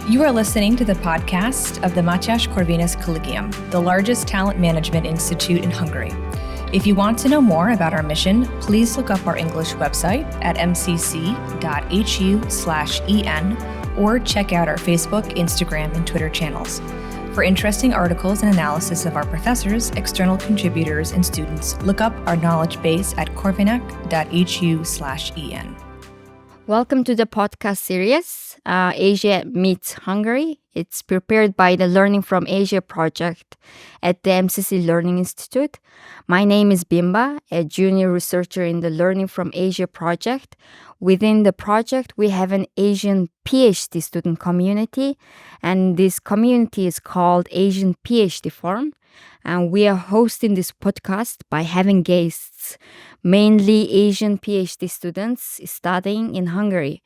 You are listening to the podcast of the Mathias Corvinus Collegium, the largest talent management institute in Hungary. If you want to know more about our mission, please look up our English website at mcc.hu/en or check out our Facebook, Instagram, and Twitter channels. For interesting articles and analysis of our professors, external contributors, and students, look up our knowledge base at corvinus.hu/en. Welcome to the podcast series, Asia Meets Hungary. It's prepared by the Learning from Asia project at the MCC Learning Institute. My name is Bimba, a junior researcher in the Learning from Asia project. Within the project, we have an Asian PhD student community, and this community is called Asian PhD Forum. And we are hosting this podcast by having guests, mainly Asian PhD students studying in Hungary.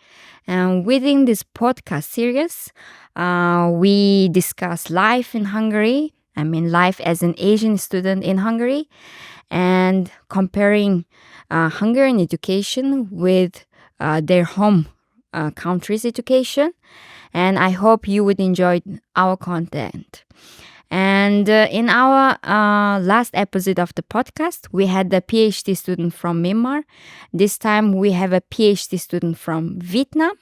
And within this podcast series, we discuss life in Hungary, life as an Asian student in Hungary, and comparing Hungarian education with their home country's education. And I hope you would enjoy our content. And in our last episode of the podcast, we had a PhD student from Myanmar. This time we have a PhD student from Vietnam.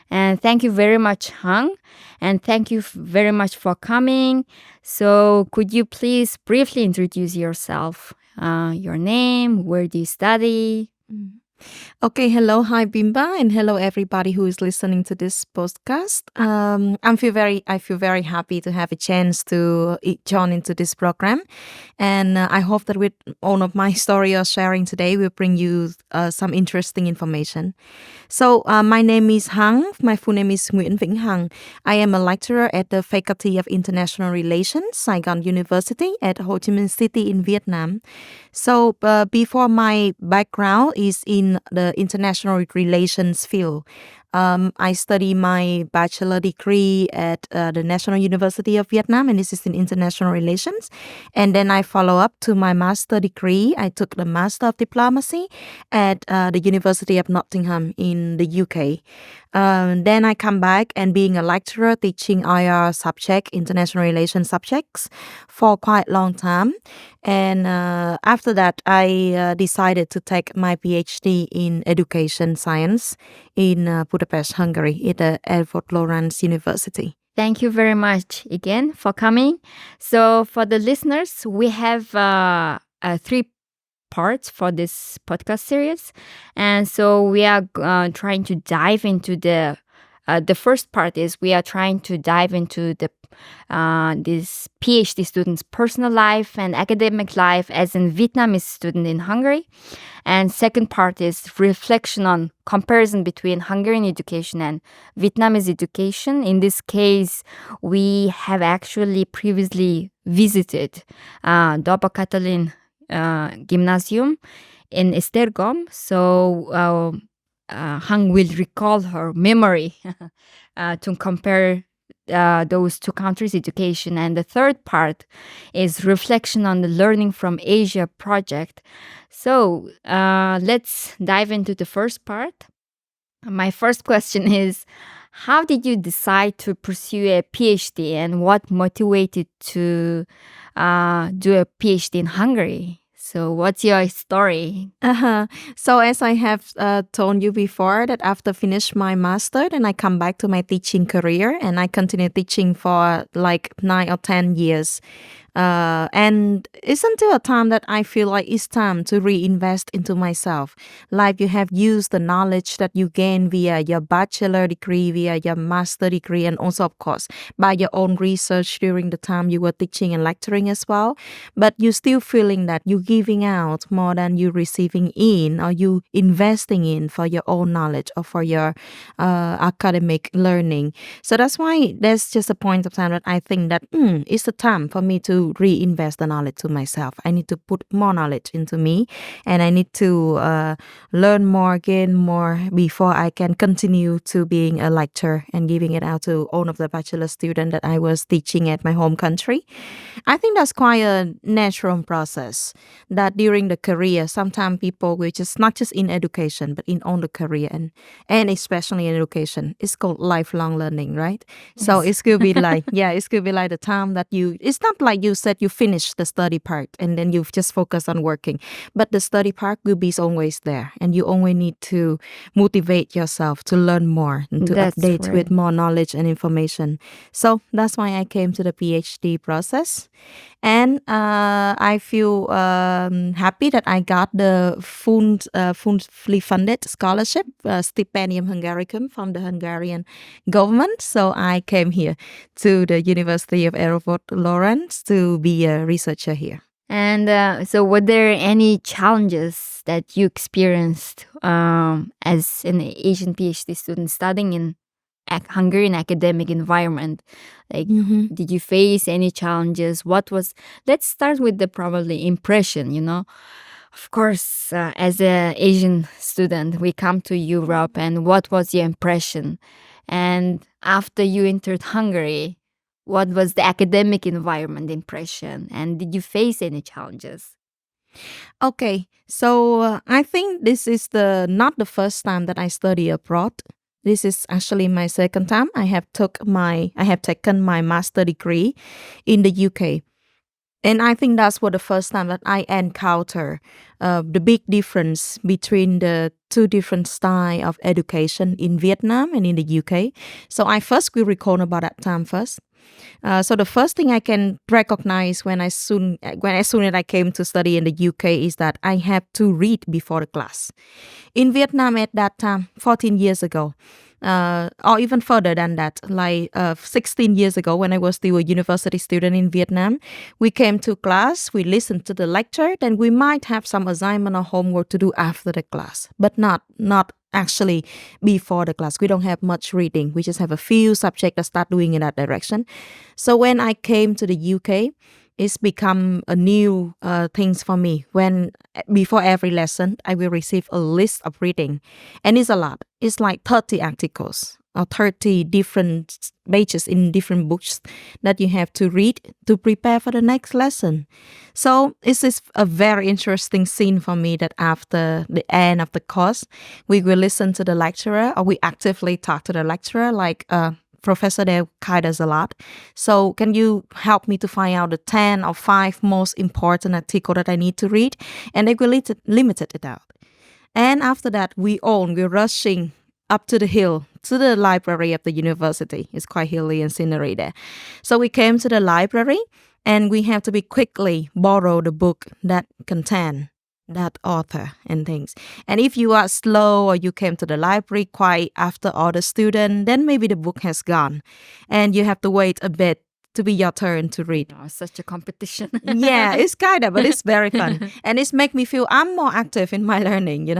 And thank you very much, Hung. And thank you very much for coming. So could you please briefly introduce yourself? Your name, where do you study? Okay, hello, hi Bimba, and hello everybody who is listening to this podcast. I feel very happy to have a chance to join into this program, and I hope that with all of my story or sharing today will bring you some interesting information. So my name is Hung. My full name is Nguyễn Vĩnh Hằng. I am a lecturer at the Faculty of International Relations, Saigon University at Ho Chi Minh City in Vietnam. So before my background is in the international relations field. I study my bachelor degree at the National University of Vietnam, and this is in international relations. And then I follow up to my master degree. I took the Master of Diplomacy at the University of Nottingham in the UK. Then I come back and being a lecturer teaching IR subject, international relations subjects, for quite a long time. And after that, I decided to take my PhD in education science in Budapest, Hungary, at the Edward Lorenz University. Thank you very much again for coming. So for the listeners, we have 3 parts for this podcast series. And so we are trying to dive into the first part is we are trying to dive into this PhD student's personal life and academic life as a Vietnamese student in Hungary. And second part is reflection on comparison between Hungarian education and Vietnamese education. In this case, we have actually previously visited Doba Katalin Gymnasium in Esztergom. So Hung will recall her memory to compare those 2 countries' education. And the third part is reflection on the Learning from Asia project. So let's dive into the first part. My first question is, how did you decide to pursue a PhD and what motivated to do a PhD in Hungary? So what's your story? So as I have told you before, that after finish my master, then I come back to my teaching career and I continue teaching for like 9 or 10 years. And it's until a time that I feel like it's time to reinvest into myself. Like you have used the knowledge that you gain via your bachelor degree, via your master degree, and also, of course, by your own research during the time you were teaching and lecturing as well. But you're still feeling that you're giving out more than you're receiving in, or you investing in for your own knowledge or for your academic learning. So that's why there's just a point of time that I think that it's the time for me to to reinvest the knowledge to myself. I need to put more knowledge into me, and I need to learn more, gain more before I can continue to being a lecturer and giving it out to all of the bachelor students that I was teaching at my home country. I think that's quite a natural process that during the career, sometimes people will just not just in education, but in all the career and especially in education, it's called lifelong learning, right? Yes. So it could be like, it could be like the time that it's not like you said you finish the study part and then you've just focused on working, but the study part will be always there, and you only need to motivate yourself to learn more and to update right. with more knowledge and information. So that's why I came to the PhD process. And I feel happy that I got the fully funded scholarship, Stipendium Hungaricum from the Hungarian government. So I came here to the University of Erfurt Lawrence to be a researcher here. And so were there any challenges that you experienced as an Asian PhD student studying in Hungarian academic environment? Like, did you face any challenges? Let's start with the probably impression, Of course, as an Asian student, we come to Europe, and what was your impression? And after you entered Hungary, what was the academic environment impression? And did you face any challenges? Okay, so I think this is not the first time that I study abroad. This is actually my second time. I have taken my master degree in the UK. And I think that's the first time that I encounter the big difference between the two different styles of education in Vietnam and in the UK. So I first will recall about that time first. So the first thing I can recognize as soon as I came to study in the UK is that I have to read before the class. In Vietnam at that time, 14 years ago, or even further than that, like 16 years ago when I was still a university student in Vietnam, we came to class, we listened to the lecture, then we might have some assignment or homework to do after the class, but not actually before the class. We don't have much reading. We just have a few subjects that start doing in that direction. So when I came to the UK, it's become a new things for me. When before every lesson, I will receive a list of reading, and it's a lot. It's like 30 articles or 30 different pages in different books that you have to read to prepare for the next lesson. So this is a very interesting scene for me that after the end of the course, we will listen to the lecturer, or we actively talk to the lecturer like, Professor, they guide us a lot. So can you help me to find out the 10 or 5 most important articles that I need to read? And they will limit it out. And after that, we're rushing up to the hill, to the library of the university. It's quite hilly and scenery there. So we came to the library, and we have to be quickly borrow the book that contain that author and things. And if you are slow or you came to the library quite after all the students, then maybe the book has gone and you have to wait a bit to be your turn to read. Oh, such a competition. Yeah, it's kind of, but it's very fun. And it's make me feel I'm more active in my learning,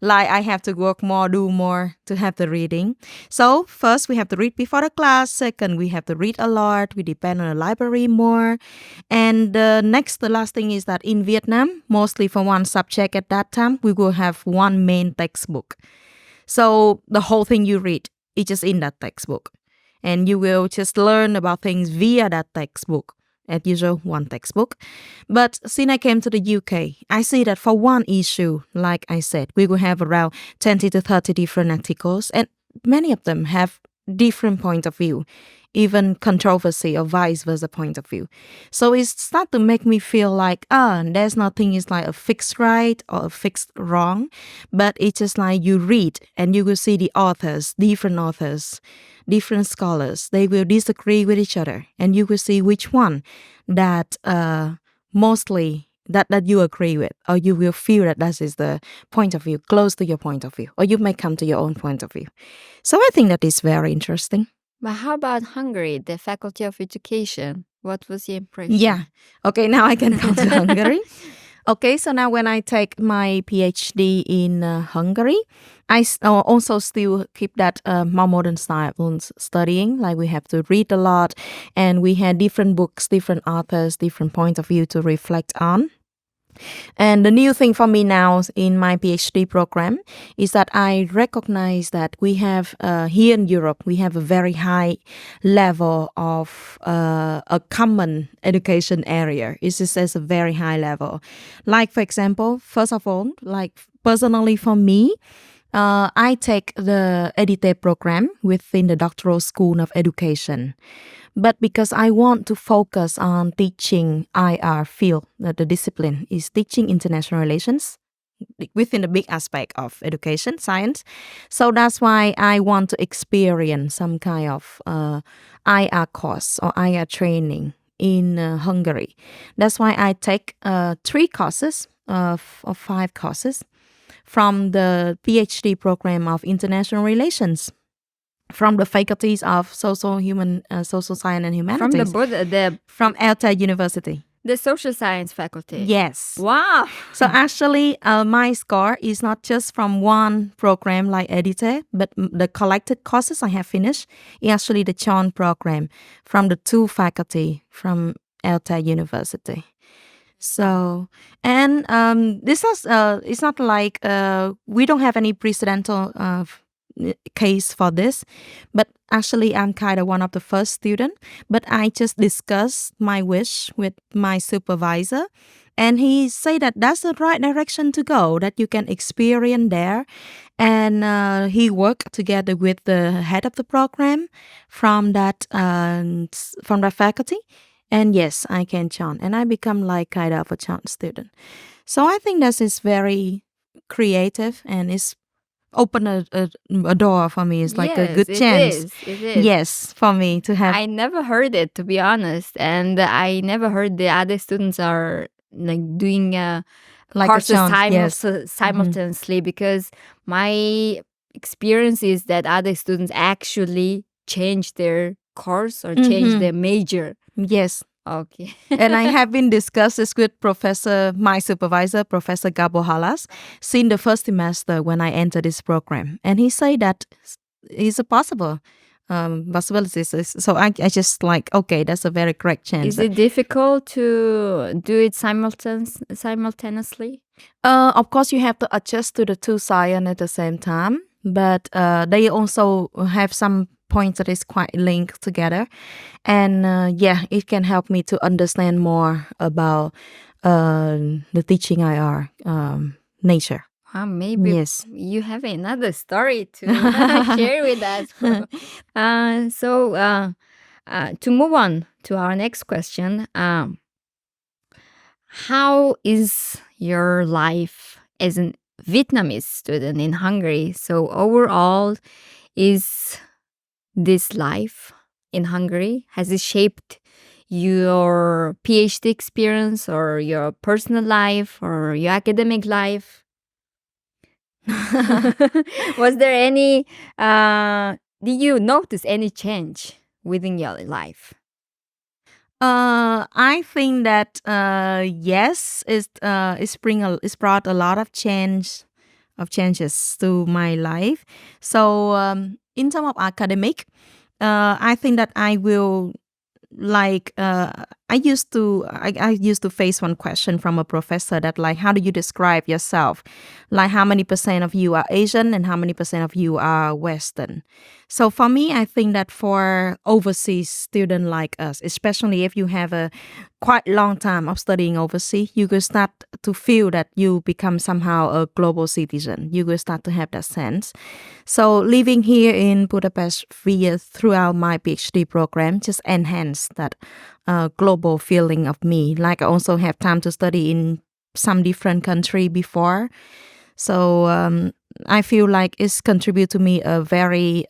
like I have to work more, do more to have the reading. So first we have to read before the class. Second, we have to read a lot. We depend on the library more. And the last thing is that in Vietnam, mostly for one subject at that time, we will have one main textbook. So the whole thing you read is just in that textbook. And you will just learn about things via that textbook, as usual, one textbook. But since I came to the UK, I see that for one issue, like I said, we will have around 20 to 30 different articles, and many of them have different point of view, even controversy or vice versa point of view. So it's not to make me feel like, there's nothing is like a fixed right or a fixed wrong, but it's just like you read and you will see the authors, different scholars, they will disagree with each other, and you will see which one that mostly that you agree with, or you will feel that is the point of view close to your point of view, or you may come to your own point of view. So I think that is very interesting. But how about Hungary, the Faculty of Education? What was your impression? Yeah. Okay, now I can come to Hungary. Okay, so now when I take my PhD in Hungary, I also still keep that more modern style of studying. Like we have to read a lot, and we had different books, different authors, different points of view to reflect on. And the new thing for me now in my PhD program is that I recognize that we have here in Europe, we have a very high level of a common education area. It's just as a very high level. Like, for example, first of all, like personally for me, I take the EdIT program within the Doctoral School of Education. But because I want to focus on teaching IR field, the discipline is teaching international relations within the big aspect of education, science. So that's why I want to experience some kind of IR course or IR training in Hungary. That's why I take 3 courses or 5 courses from the PhD program of international relations, from the faculties of social science and humanities. From ELTE University. The social science faculty. Yes. Wow. So actually, my score is not just from one program like EdIT, but the collected courses I have finished is actually the joint program from the 2 faculty from ELTE University. So, and this is it's not like we don't have any precedental case for this, but actually I'm kind of one of the first student, but I just discussed my wish with my supervisor, and he said that that's the right direction to go, that you can experience there. And he worked together with the head of the program from that faculty, and yes, I can chant, and I become like kind of a chant student. So I think this is very creative, and it's open a door for me. It's like a good chance. It is. Yes, for me to have. I never heard it, to be honest, and I never heard the other students are like doing like courses yes. simultaneously, because my experience is that other students actually change their course or change their major. Yes. Okay. And I have been discussed this with my supervisor, Professor Gabo Halas, since the first semester when I entered this program. And he said that it's a possibility. So I just like, okay, that's a very correct chance. Is it difficult to do it simultaneously? Of course, you have to adjust to the 2 science at the same time. But they also have some points that is quite linked together, and it can help me to understand more about the teaching IR nature. Maybe yes. You have another story to share with us. So to move on to our next question, how is your life as a Vietnamese student in Hungary? So overall, is this life in Hungary, has it shaped your PhD experience or your personal life or your academic life? Was there any, did you notice any change within your life? I think that yes, it's brought a lot of changes to my life. So in terms of academic, I think that I will like I used to face one question from a professor that like, how do you describe yourself? Like, how many % of you are Asian and how many % of you are Western? So for me, I think that for overseas student like us, especially if you have a quite long time of studying overseas, you will start to feel that you become somehow a global citizen. You will start to have that sense. So living here in Budapest throughout my PhD program just enhanced that global feeling of me. Like I also have time to study in some different country before. So I feel like it's contribute to me a very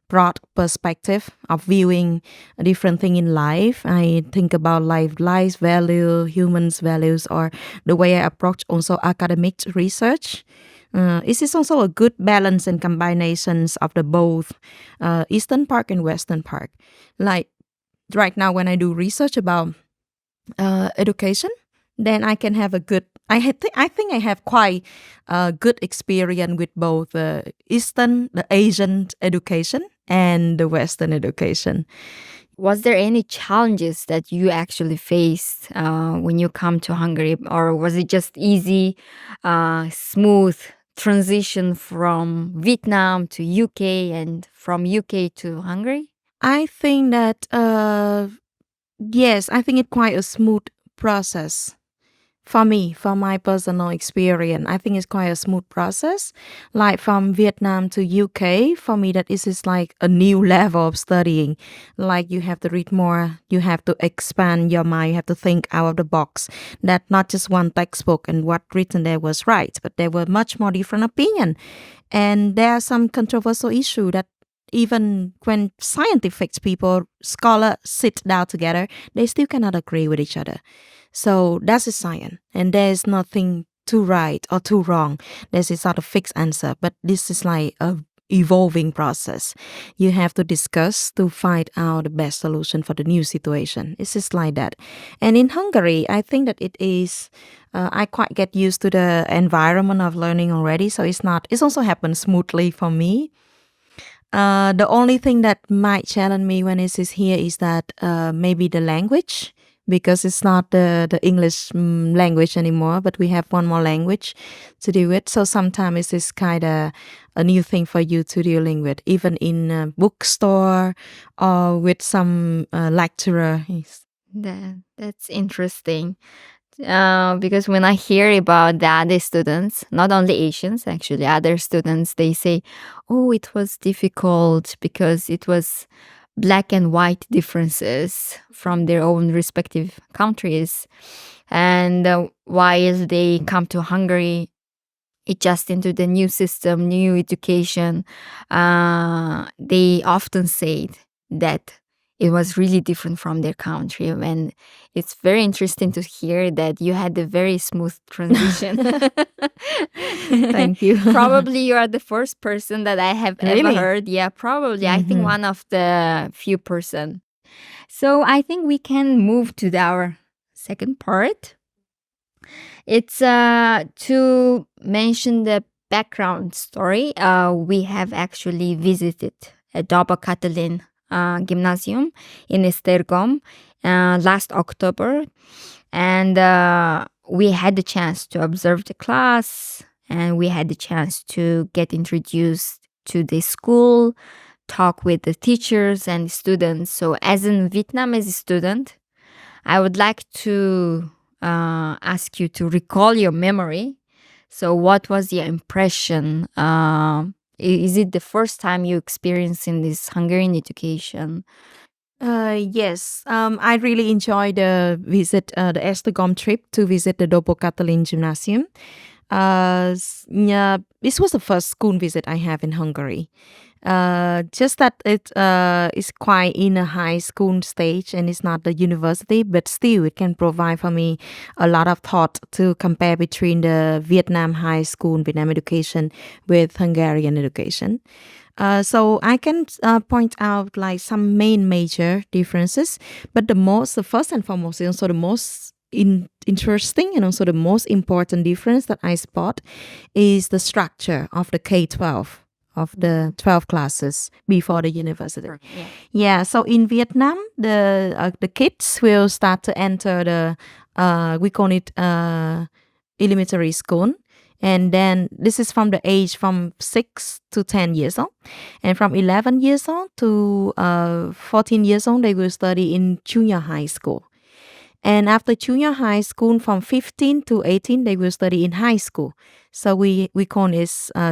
broad perspective of viewing a different thing in life. I think about life's value, humans' values, or the way I approach also academic research. It is also a good balance and combinations of the both Eastern part and Western part. Like right now when I do research about education, then I can have a good I think I have quite a good experience with both the Asian education and the Western education. Was there any challenges that you actually faced when you come to Hungary, or was it just easy, smooth transition from Vietnam to UK and from UK to Hungary? I think that yes, I think it's quite a smooth process. For me, for my personal experience, I think it's quite a smooth process. Like from Vietnam to UK, for me, that is just like a new level of studying. Like you have to read more, you have to expand your mind, you have to think out of the box. That not just one textbook and what written there was right, but there were much more different opinion. And there are some controversial issue that even when scientific people, scholars sit down together, they still cannot agree with each other. So that's a science, and there's nothing too right or too wrong. There's a sort of fixed answer, but this is like a evolving process. You have to discuss to find out the best solution for the new situation. It's just like that. And in Hungary, I think that it is. I quite get used to the environment of learning already, so it's not. It's also happened smoothly for me. The only thing that might challenge me when it is here is that maybe the language, because it's not the English language anymore, but we have one more language to do it. So sometimes it's just kind of a new thing for you to dealing with, even in a bookstore or with some lecturer. That's interesting. Because when I hear about the other students, not only Asians, actually, other students, they say, oh, it was difficult because it was black and white differences from their own respective countries. And while they come to Hungary, adjust into the new system, new education, they often say that it was really different from their country. And it's very interesting to hear that you had a very smooth transition. Thank you. Probably you are the first person that I have ever heard. Yeah, probably. I think one of the few person. So I think we can move to our second part. It's to mention the background story. We have actually visited a Doba Catalin Gymnasium in Esztergom last October, and we had the chance to observe the class, and we had the chance to get introduced to the school, talk with the teachers and students. So as in Vietnamese student, I would like to ask you to recall your memory. So what was your impression? Is it the first time you experiencing this Hungarian education? Yes, I really enjoyed the visit, the Esztergom trip to visit the Dobo Catalin Gymnasium. Yeah, this was the first school visit I have in Hungary. Just that it is quite in a high school stage and it's not the university, but still it can provide for me a lot of thought to compare between the Vietnam high school, Vietnam education with Hungarian education. So I can point out like some main major differences, but the first and foremost, is also the most interesting and also the most important difference that I spot is the structure of the K-12. Of the 12 classes before the university. Yeah, so in Vietnam, the kids will start to enter the, we call it elementary school. And then this is from the age from 6 to 10 years old. And from 11 years old to 14 years old, they will study in junior high school. And after junior high school, from 15 to 18, they will study in high school. So we call it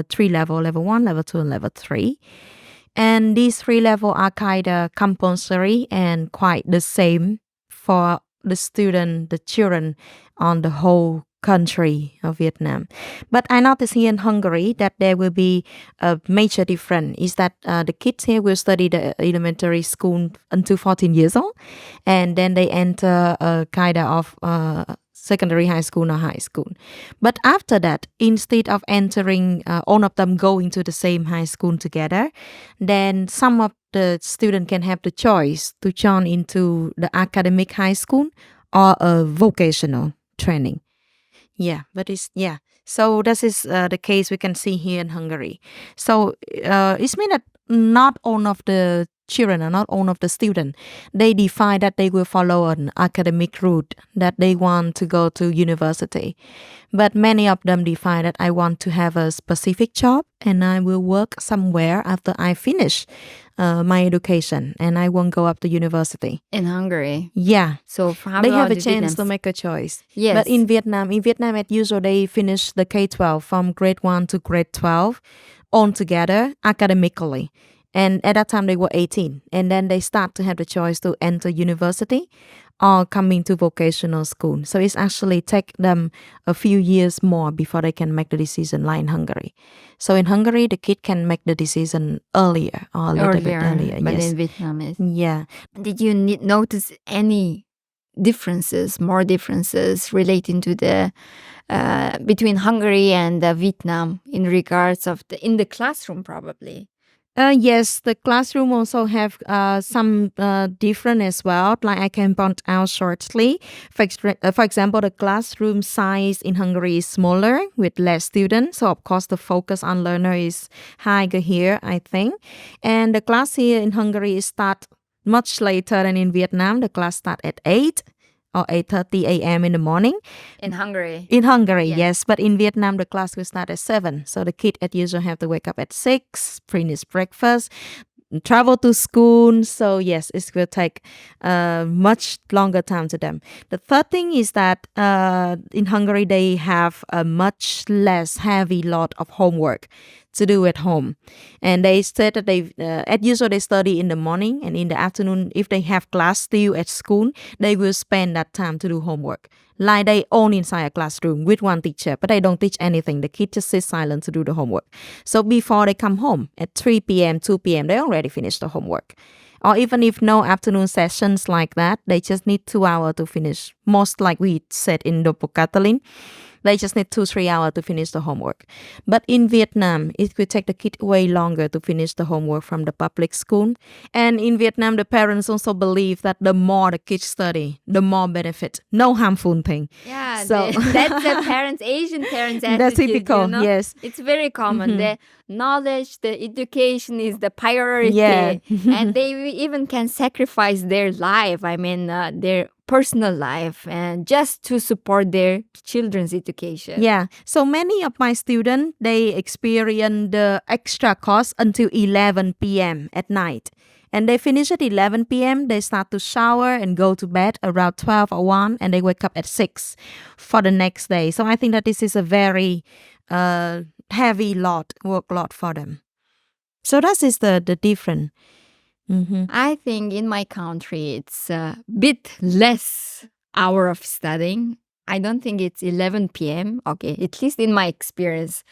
3 level, level 1, level 2, and level 3. And these 3 levels are kind of compulsory and quite the same for the children on the whole country of Vietnam. But I noticed here in Hungary that there will be a major difference is that the kids here will study the elementary school until 14 years old, and then they enter a kind of secondary high school or high school. But after that, instead of entering all of them going to the same high school together, then some of the students can have the choice to join into the academic high school or a vocational training. Yeah, but So this is the case we can see here in Hungary. So it means that not all of the children or not all of the students, they decide that they will follow an academic route, that they want to go to university. But many of them decide that I want to have a specific job and I will work somewhere after I finish my education and I won't go up to university. In Hungary. Yeah. So how They about have a the chance to Vietnamese? make a choice. Yes. But in Vietnam, at usual they finish the K-12 from grade 1 to grade 12 all together academically. And at that time they were 18. And then they start to have the choice to enter university or coming to vocational school. So it's actually take them a few years more before they can make the decision like in Hungary. So in Hungary, the kid can make the decision earlier or a little bit earlier. But Yes. in Vietnamese. Yeah. Did you notice any more differences relating to the between Hungary and Vietnam in regards of in the classroom probably? Yes, the classroom also have some different as well. Like I can point out shortly. For example, the classroom size in Hungary is smaller with less students. So of course, the focus on learner is higher here, I think. And the class here in Hungary start much later than in Vietnam. The class start at 8 or 8:30 a.m. in the morning. In Hungary. In Hungary, yes. But in Vietnam, the class will start at 7. So the kid at usual have to wake up at 6, finish breakfast, travel to school. So yes, it will take much longer time to them. The third thing is that in Hungary, they have a much less heavy load of homework to do at home. And they said that at usual they study in the morning and in the afternoon, if they have class still at school, they will spend that time to do homework. Like they own inside a classroom with one teacher, but they don't teach anything. The kid just sits silent to do the homework. So before they come home at 3 p.m., 2 p.m., they already finished the homework. Or even if no afternoon sessions like that, they just need 2 hours to finish. Most like we said in the Catalin, they just need 2-3 hours to finish the homework. But in Vietnam, it will take the kid way longer to finish the homework from the public school. And in Vietnam, the parents also believe that the more the kids study, the more benefit. No harmful thing. Yeah, So that's the Asian parents' attitude. That's typical, you know? yes. It's very common. The knowledge, the education is the priority. Yeah. And they even can sacrifice their life, their personal life, and just to support their children's education. Yeah. So many of my students, they experience the extra cost until 11 p.m. at night. And they finish at 11 p.m. They start to shower and go to bed around 12 or 1, and they wake up at 6 for the next day. So I think that this is a very heavy workload for them. So that is the difference. Mm-hmm. I think in my country, it's a bit less hour of studying. I don't think it's 11 p.m. Okay, at least in my experience.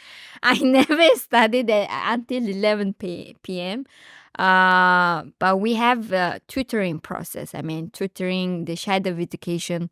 I never studied until 11 p.m. But we have a tutoring process. Tutoring, the shadow education.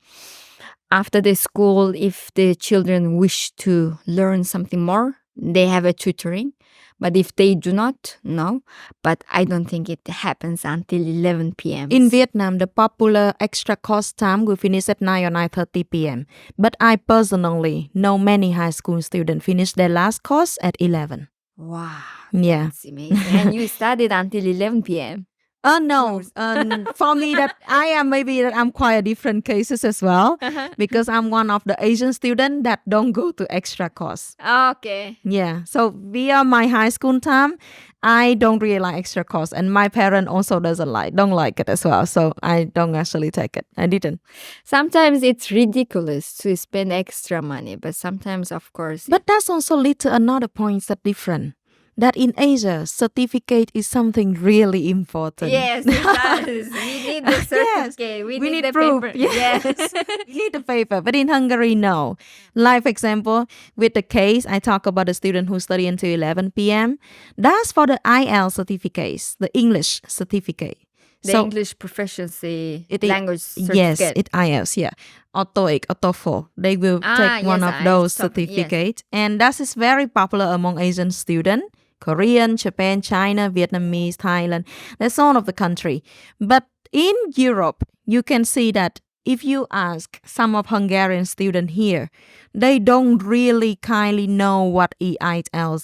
After the school, if the children wish to learn something more, they have a tutoring. But if they do not, no. But I don't think it happens until 11 p.m. In Vietnam, the popular extra course time will finish at 9 or 9:30 p.m. But I personally know many high school students finish their last course at 11. Wow. Yeah. That's amazing. And you studied until 11 p.m. No. For me, I'm quite a different cases as well, because I'm one of the Asian students that don't go to extra course. Okay. Yeah. So via my high school time, I don't really like extra course, and my parent also don't like it as well. So I don't actually take it. I didn't. Sometimes it's ridiculous to spend extra money, but sometimes, of course. But that's also lead to another point that's different. That in Asia, certificate is something really important. Yes, it does. We need the certificate. Yes, we need the proof. paper. Yes. We need the paper. But in Hungary, no. Like, for example, with the case, I talk about the student who study until 11 p.m. That's for the IELTS certificates, the English certificate. The English proficiency language certificate. Yes, it IELTS, yeah. Or TOEIC or TOEFL. They will take one of those certificates. Yes. And that is very popular among Asian students. Korean, Japan, China, Vietnamese, Thailand. That's all of the country. But in Europe, you can see that if you ask some of Hungarian students here, they don't really kindly know what EITL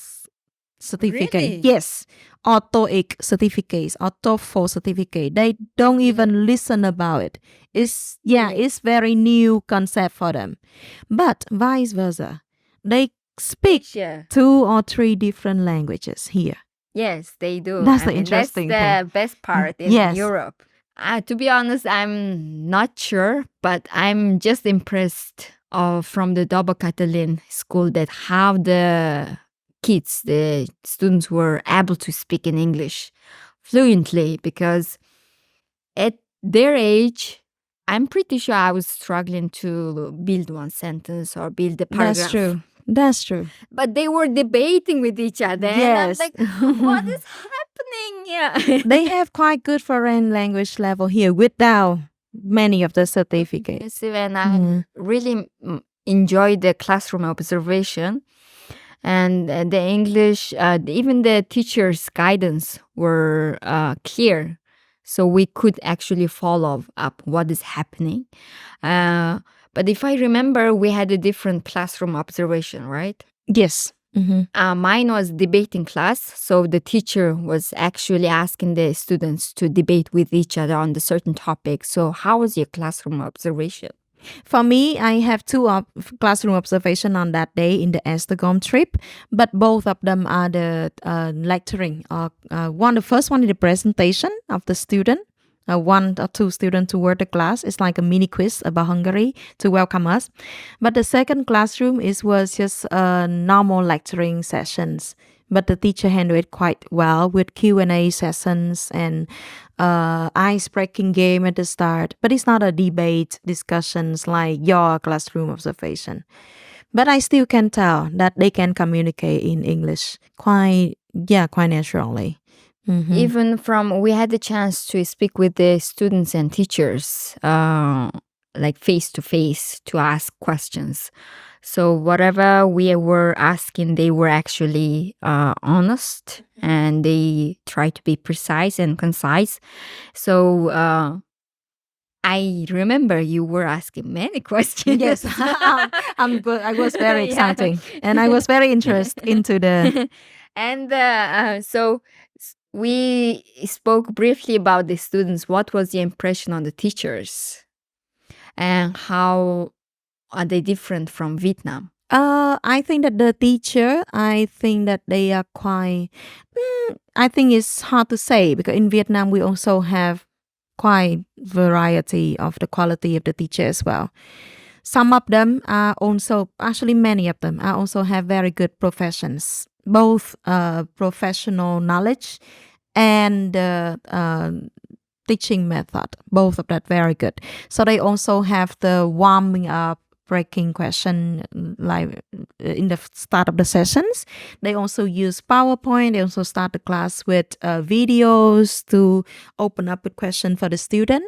certificate. Really? Yes, or TOEIC certificates or TOEFL certificate. They don't even listen about it. It's it's very new concept for them. But vice versa, they speak Yeah. 2 or 3 different languages here. Yes, they do. That's the interesting That's the best part in Yes. Europe. To be honest, I'm not sure, but I'm just impressed from the Double Catalan school that how the kids, the students were able to speak in English fluently, because at their age, I'm pretty sure I was struggling to build one sentence or build a paragraph. That's true. But they were debating with each other. Yes. And I'm like, what is happening? Yeah. They have quite good foreign language level here without many of the certificates. Yes, and I really enjoyed the classroom observation. And the English, even the teacher's guidance were clear. So we could actually follow up what is happening. But if I remember, we had a different classroom observation, right? Yes. Mine was debating class. So the teacher was actually asking the students to debate with each other on the certain topic. So how was your classroom observation? For me, I have 2 classroom observation on that day in the Instagram trip, but both of them are the lecturing. The first one is the presentation of the student. 1 or 2 students toward the class. It's like a mini quiz about Hungary to welcome us. But the second classroom was just normal lecturing sessions. But the teacher handled it quite well with Q&A sessions and ice-breaking game at the start. But it's not a debate discussions like your classroom observation. But I still can tell that they can communicate in English quite naturally. Even we had the chance to speak with the students and teachers, like face to face, to ask questions. So whatever we were asking, they were actually honest, and they tried to be precise and concise. So I remember you were asking many questions. Yes, I'm good. I was very exciting, and I was very interested into the. And so we spoke briefly about the students. What was your impression on the teachers, and how are they different from Vietnam? I think that the teacher, I think that they are quite. I think it's hard to say because in Vietnam we also have quite variety of the quality of the teacher as well. Some of them are also, actually many of them are also have very good professions, both professional knowledge and teaching method, both of that very good. So they also have the warming up breaking question like in the start of the sessions. They also use PowerPoint. They also start the class with videos to open up with question for the student.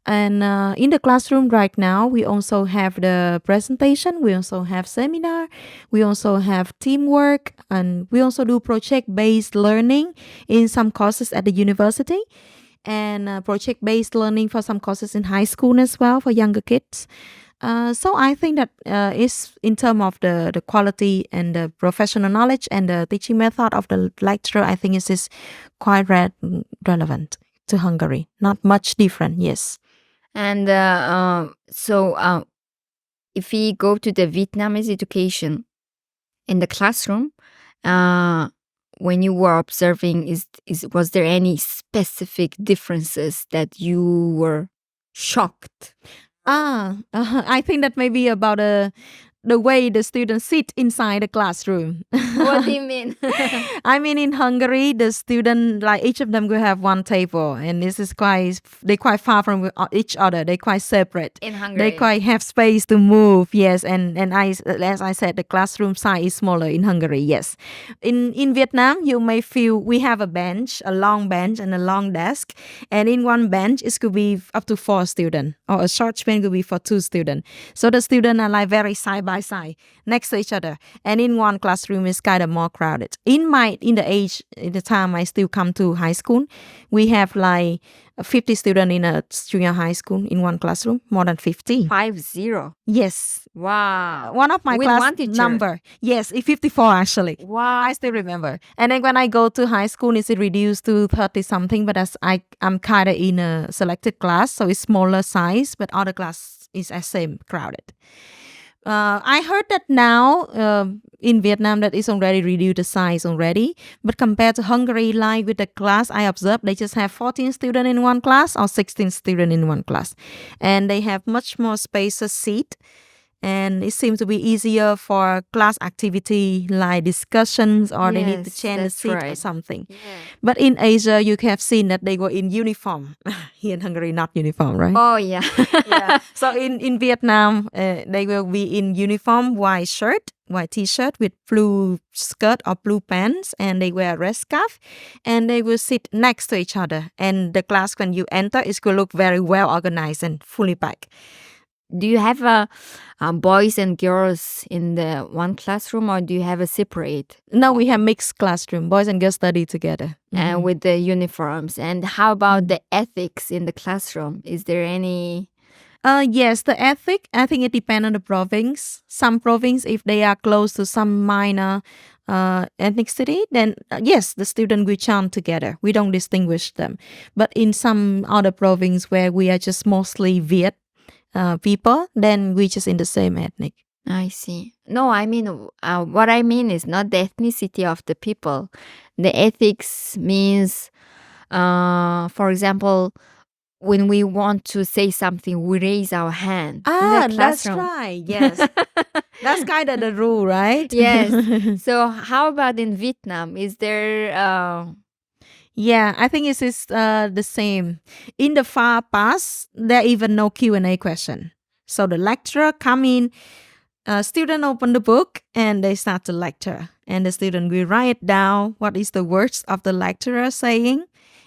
And in the classroom right now, we also have the presentation. We also have seminar. We also have teamwork. And we also do project-based learning in some courses at the university. And project-based learning for some courses in high school as well for younger kids. So I think that is in terms of the quality and the professional knowledge and the teaching method of the lecturer, I think it is quite relevant to Hungary. Not much different, yes. And so if we go to the Vietnamese education in the classroom, when you were observing, was there any specific differences that you were shocked? I think that may be about the way the students sit inside the classroom. What do you mean? I mean, in Hungary, the student, like each of them will have one table, and this is they're quite far from each other. They're quite separate. In Hungary, they quite have space to move. Yes, and as I said, the classroom size is smaller in Hungary. Yes, in Vietnam, you may feel we have a bench, a long bench, and a long desk, and in one bench it could be up to 4 students, or a short bench could be for 2 students. So the students are like very side by by side next to each other, and in one classroom is kind of more crowded. In the time I still come to high school, we have like 50 students in a junior high school in one classroom, more than 50. 50. Yes. Wow. One of my With class one teacher. number. Yes, it's 54 actually. Wow. I still remember. And then when I go to high school, it's reduced to 30 something, but as I'm kind of in a selected class, so it's smaller size, but other class is the same crowded. I heard that now in Vietnam that is already reduced the size already, but compared to Hungary, like with the class I observed, they just have 14 students in one class or 16 students in one class, and they have much more spacious seat. And it seems to be easier for class activity like discussions, or they need to Yes, change the that's seat or right. something. Yeah. But in Asia, you have seen that they were in uniform. Here in Hungary, not uniform, right? Oh, yeah. Yeah. So in Vietnam, they will be in uniform, white t-shirt with blue skirt or blue pants, and they wear a red scarf, and they will sit next to each other. And the class, when you enter, it will look very well organized and fully packed. Do you have boys and girls in the one classroom, or do you have a separate? No, we have mixed classroom. Boys and girls study together. And with the uniforms. And how about the ethics in the classroom? Is there any? Yes, the ethic, I think it depends on the province. Some province, if they are close to some minor ethnicity, then yes, the student will chant together. We don't distinguish them. But in some other province where we are just mostly Viet people, then we just in the same ethnic. I see. No, I mean, what I mean is not the ethnicity of the people. The ethics means, for example, when we want to say something, we raise our hand. Ah, that's right. Yes. That's kind of the rule, right? Yes. So how about in Vietnam? Is there... Yeah, I think it is the same. In the far past, there even no Q&A question. So the lecturer come in, student open the book and they start to lecture. And the student will write down what is the words of the lecturer saying.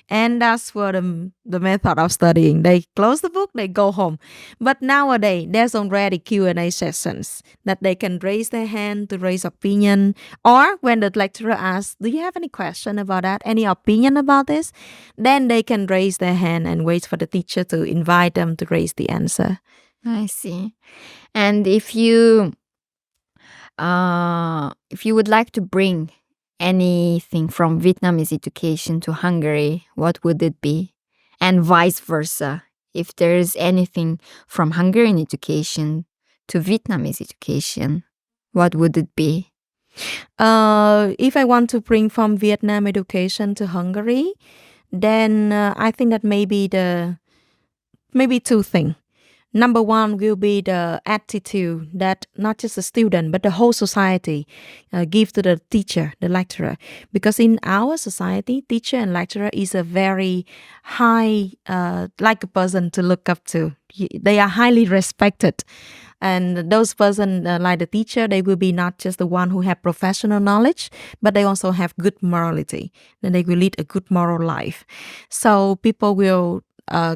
And that's what the method of studying. They close the book, they go home. But nowadays, there's already Q&A sessions that they can raise their hand to raise opinion. Or when the lecturer asks, do you have any question about that? Any opinion about this? Then they can raise their hand and wait for the teacher to invite them to raise the answer. I see. And if you would like to bring anything from Vietnamese education to Hungary, what would it be? And vice versa. If there is anything from Hungarian education to Vietnamese education, what would it be? If I want to bring from Vietnam education to Hungary, then I think that maybe two things. Number one will be the attitude that not just the student, but the whole society give to the teacher, the lecturer. Because in our society, teacher and lecturer is a very high, like a person to look up to. They are highly respected. And those person like the teacher, they will be not just the one who have professional knowledge, but they also have good morality. Then they will lead a good moral life. So people will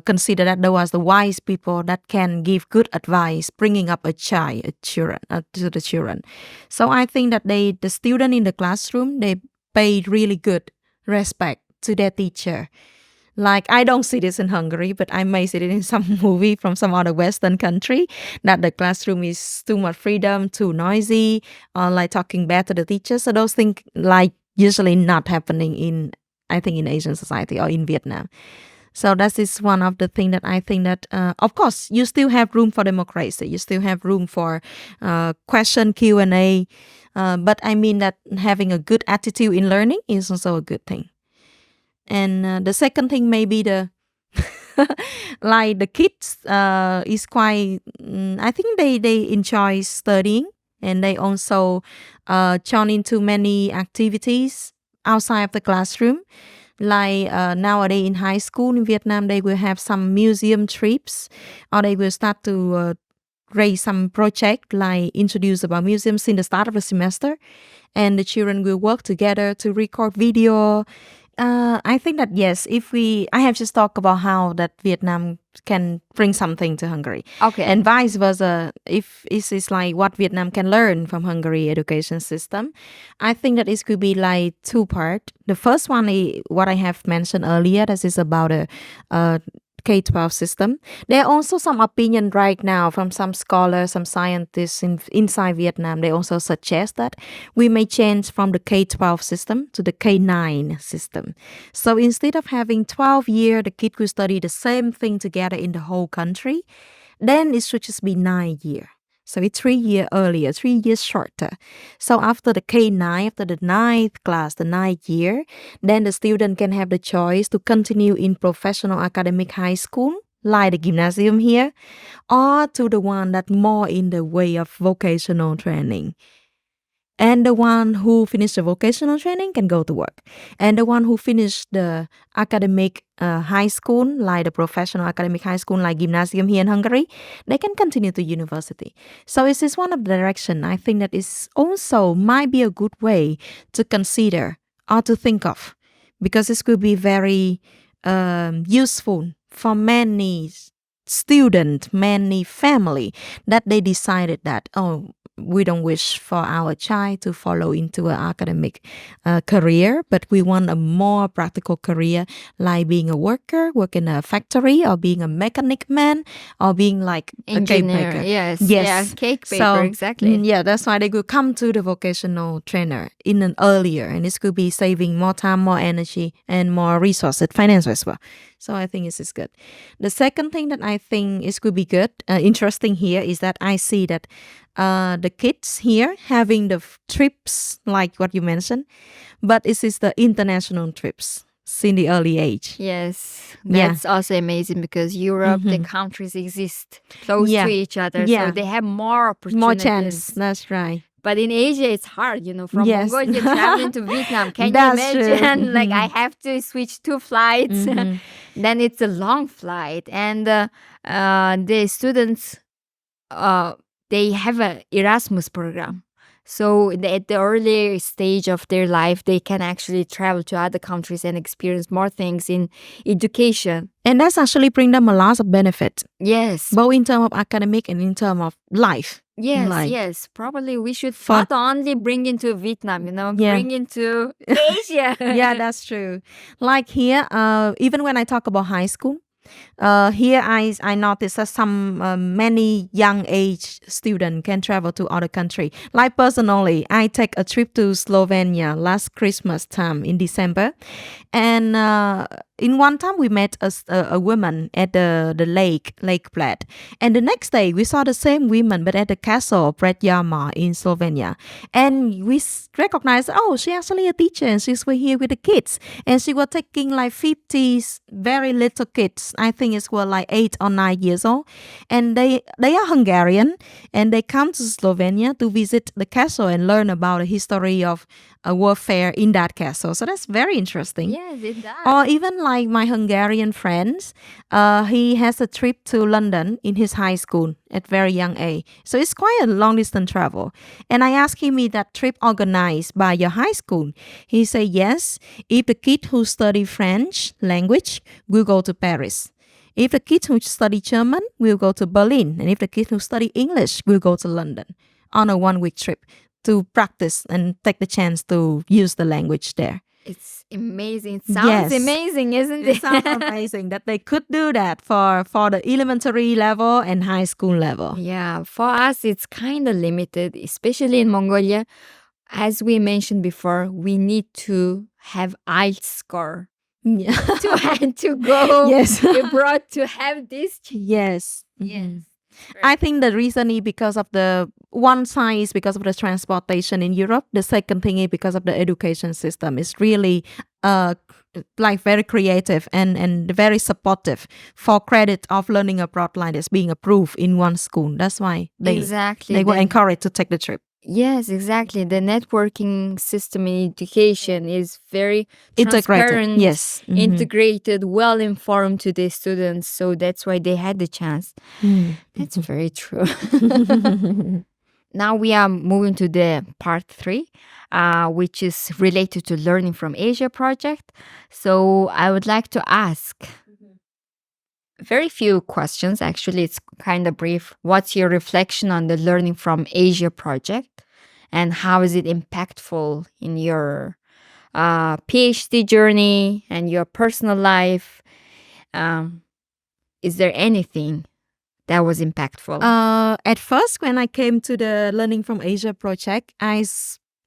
consider that those are the wise people that can give good advice, bringing up to the children. So I think that the student in the classroom, they pay really good respect to their teacher. Like, I don't see this in Hungary, but I may see it in some movie from some other Western country, that the classroom is too much freedom, too noisy, or like talking bad to the teacher. So those things like usually not happening in Asian society or in Vietnam. So that is one of the things that I think that, of course, you still have room for democracy. You still have room for question, Q&A. But I mean that having a good attitude in learning is also a good thing. And the second thing may be like the kids is quite, I think they enjoy studying, and they also join into many activities outside of the classroom. Like nowadays in high school in Vietnam, they will have some museum trips, or they will start to raise some project like introduce about museums in the start of the semester, and the children will work together to record video. I think that yes, I have just talked about how that Vietnam can bring something to Hungary. Okay. And vice versa, if it is like what Vietnam can learn from Hungary education system, I think that it could be like two part. The first one is what I have mentioned earlier, that is about a K-12 system. There are also some opinion right now from some scholars, some scientists inside Vietnam. They also suggest that we may change from the K-12 system to the K-9 system. So instead of having 12 years, the kid could study the same thing together in the whole country, then it should just be 9 years. So it's 3 years earlier, 3 years shorter. So after the K9, after the 9th class, the 9th year, then the student can have the choice to continue in professional academic high school, like the gymnasium here, or to the one that more in the way of vocational training. And the one who finished the vocational training can go to work. And the one who finished the academic high school, like the professional academic high school, like gymnasium here in Hungary, they can continue to university. So it is one of the direction I think that is also might be a good way to consider or to think of, because this could be very useful for many students, many family, that they decided that, we don't wish for our child to follow into an academic career, but we want a more practical career, like being a worker, work in a factory, or being a mechanic man, or being like Engineer, a cake baker. yes. Yes. Yeah, cake baker, exactly. Yeah, that's why they could come to the vocational trainer in an earlier, and this could be saving more time, more energy, and more resources, finance as well. So I think this is good. The second thing that I think is could be good, interesting here, is that I see that the kids here having the trips like what you mentioned, but this is the international trips since the early age. Yes, that's also amazing, because Europe, the countries exist close to each other, so they have more opportunities. More chance, that's right. But in Asia, it's hard, from Yes. Mongolia traveling to Vietnam. Can you That's true. imagine? Like, I have to switch 2 flights. Then it's a long flight. And the students, they have an Erasmus program. So at the early stage of their life, they can actually travel to other countries and experience more things in education. And that's actually bring them a lot of benefit, Yes. both in terms of academic and in terms of life. Yes. Probably we should not only bring into Vietnam, bring into Asia. Yeah, that's true. Like here, even when I talk about high school, here I noticed that many young age students can travel to other country. Like personally, I take a trip to Slovenia last Christmas time in December, and in one time we met a woman at the Lake Plat, and the next day we saw the same woman but at the castle Predjama in Slovenia, and we recognized, she actually a teacher and she's here with the kids, and she was taking like 50 very little kids. I think it's like 8 or 9 years old, and they are Hungarian, and they come to Slovenia to visit the castle and learn about the history of warfare in that castle. So that's very interesting. Yes, it does. Or even like my Hungarian friends, he has a trip to London in his high school at very young age. So it's quite a long distance travel. And I asked him, is that trip organized by your high school? He said yes. If the kid who study French language will go to Paris. If the kid who study German will go to Berlin. And if the kid who study English will go to London on a 1-week trip to practice and take the chance to use the language there. It's amazing. It sounds amazing, isn't it? It sounds amazing that they could do that for the elementary level and high school level. Yeah, for us, it's kind of limited, especially in Mongolia. As we mentioned before, we need to have IELTS score to go abroad to have this. Yes. Yes. I think the reason is because of one side is because of the transportation in Europe. The second thing is because of the education system. It's really like very creative and very supportive for credit of learning abroad like this being approved in one school. That's why they were encouraged to take the trip. Yes, exactly. The networking system in education is very transparent, integrated, well-informed to the students. So that's why they had the chance. That's very true. Now we are moving to the part 3, which is related to Learning from Asia project. So I would like to ask very few questions. Actually, it's kind of brief. What's your reflection on the Learning from Asia project, and how is it impactful in your PhD journey and your personal life? Is there anything that was impactful? At first, when I came to the Learning from Asia project,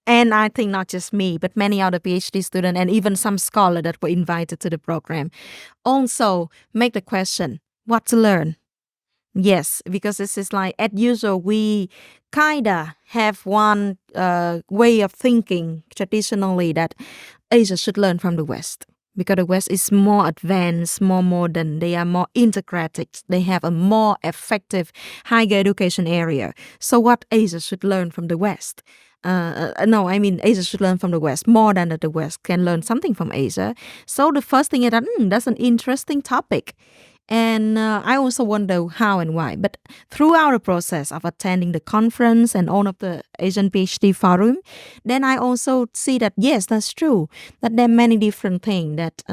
and I think not just me, but many other PhD students and even some scholars that were invited to the program also make the question, what to learn? Yes, because this is like, as usual, we kind of have one way of thinking traditionally that Asia should learn from the West. Because the West is more advanced, more modern, they are more integrated, they have a more effective higher education area. So what Asia should learn from the West? Asia should learn from the West more than that the West can learn something from Asia. So the first thing is that that's an interesting topic. And I also wonder how and why. But throughout the process of attending the conference and all of the Asian PhD forum, then I also see that, yes, that's true, that there are many different things that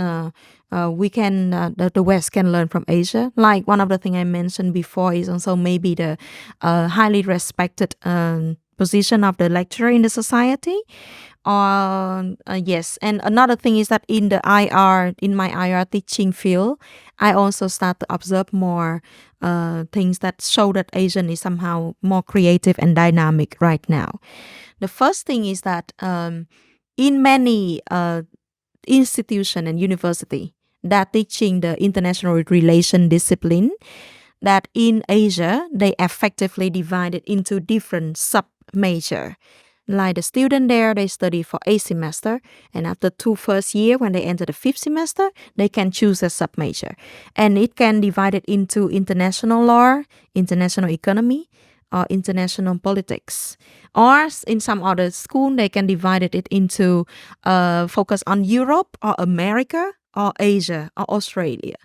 the West can learn from Asia. Like one of the things I mentioned before is also maybe the highly respected position of the lecturer in the society. Yes, and another thing is that in my IR teaching field, I also start to observe more things that show that Asian is somehow more creative and dynamic right now. The first thing is that in many institution and university that teaching the international relation discipline, that in Asia, they effectively divided into different sub-major. Like the student there, they study for 8 semester, and after 2 first year, when they enter the 5th semester, they can choose a sub-major. And it can divide it into international law, international economy, or international politics. Or in some other school, they can divide it into focus on Europe or America or Asia or Australia.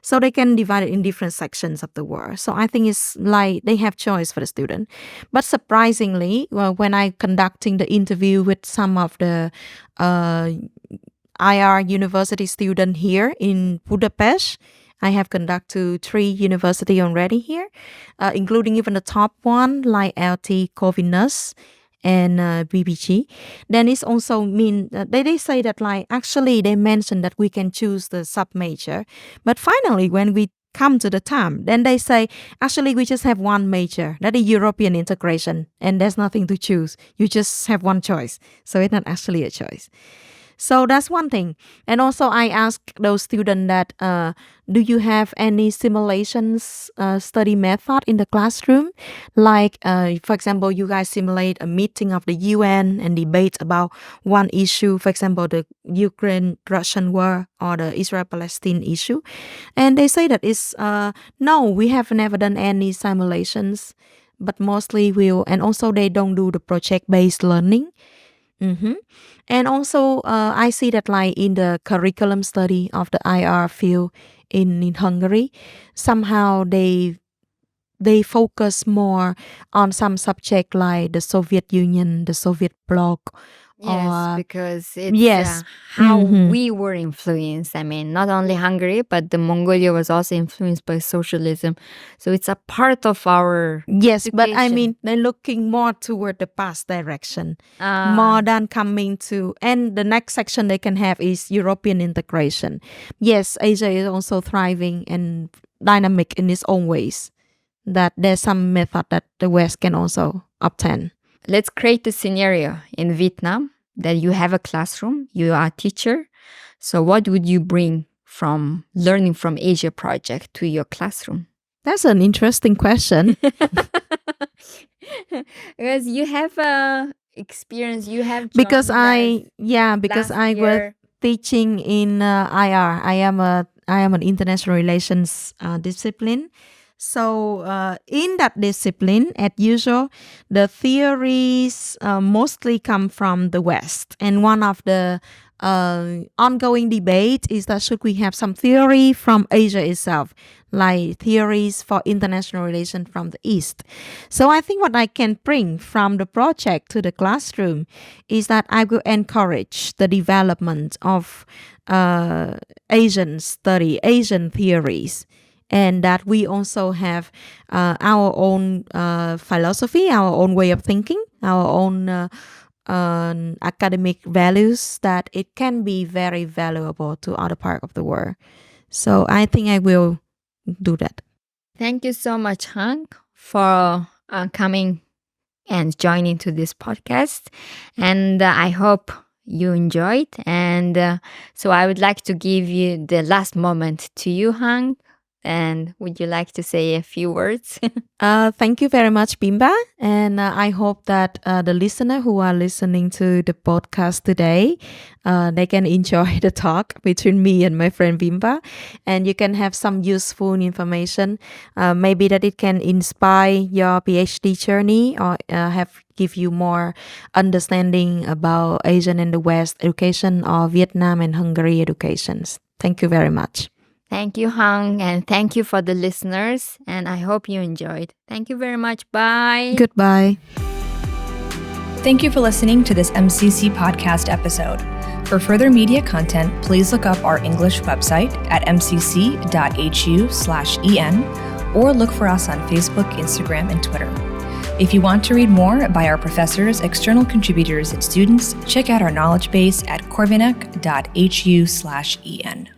So they can divide it in different sections of the world. So I think it's like they have choice for the student. But surprisingly, when I conducting the interview with some of the IR university student here in Budapest, I have conducted 3 university already here, including even the top one like LT Corvinus and BBG. Then it's also mean they say that like actually they mentioned that we can choose the sub-major, but finally when we come to the time, then they say actually we just have one major, that is European integration, and there's nothing to choose. You just have one choice, so it's not actually a choice. So that's one thing. And also I ask those students that, do you have any simulations study method in the classroom? Like, for example, you guys simulate a meeting of the UN and debate about one issue, for example, the Ukraine-Russian war or the Israel-Palestine issue. And they say that it's, no, we have never done any simulations, but mostly and also they don't do the project-based learning. And also, I see that like in the curriculum study of the IR field in Hungary, somehow they focus more on some subject like the Soviet Union, the Soviet bloc. Yes, because it's how we were influenced. I mean, not only Hungary, but the Mongolia was also influenced by socialism. So it's a part of our education. But I mean, they're looking more toward the past direction, more than coming to, and the next section they can have is European integration. Yes, Asia is also thriving and dynamic in its own ways, that there's some method that the West can also obtain. Let's create a scenario in Vietnam that you have a classroom, you are a teacher. So what would you bring from Learning from Asia project to your classroom? That's an interesting question. Because you have experience, you have because I was teaching in IR. I am an international relations discipline. So in that discipline, as usual, the theories mostly come from the West. And one of the ongoing debate is that should we have some theory from Asia itself, like theories for international relations from the East. So I think what I can bring from the project to the classroom is that I will encourage the development of Asian study, Asian theories, and that we also have our own philosophy, our own way of thinking, our own academic values, that it can be very valuable to other part of the world. So I think I will do that. Thank you so much, Hung, for coming and joining to this podcast. And I hope you enjoyed. And so I would like to give you the last moment to you, Hung. And would you like to say a few words? Thank you very much, Bimba. And I hope that the listener who are listening to the podcast today, they can enjoy the talk between me and my friend Bimba. And you can have some useful information. Maybe that it can inspire your PhD journey or give you more understanding about Asian and the West education or Vietnam and Hungary educations. Thank you very much. Thank you, Hung, and thank you for the listeners. And I hope you enjoyed. Thank you very much. Bye. Goodbye. Thank you for listening to this MCC podcast episode. For further media content, please look up our English website at mcc.hu/en or look for us on Facebook, Instagram, and Twitter. If you want to read more by our professors, external contributors, and students, check out our knowledge base at corvinus.hu/en.